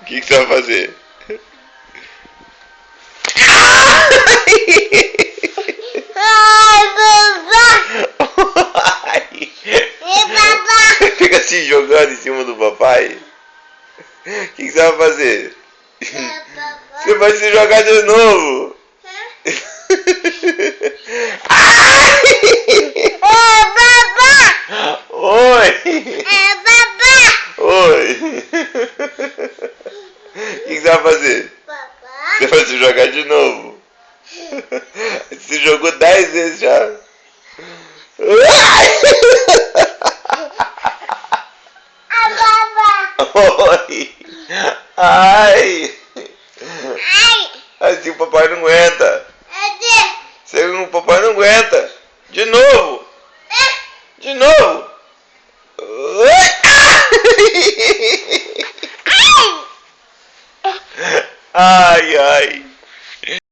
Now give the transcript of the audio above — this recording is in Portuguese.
O que você vai fazer? Ai, papai! Ai. Papai! Fica se jogando em cima do papai. O que você vai fazer? Você vai se jogar de novo. É papai! Oi! É papai! Oi! O que você vai fazer? Papai! Você vai se jogar de novo. Você jogou 10 vezes já. Oi! Ai! Ai! Assim o papai não aguenta. Cadê? O papai não aguenta. De novo! De novo! Ai, ai!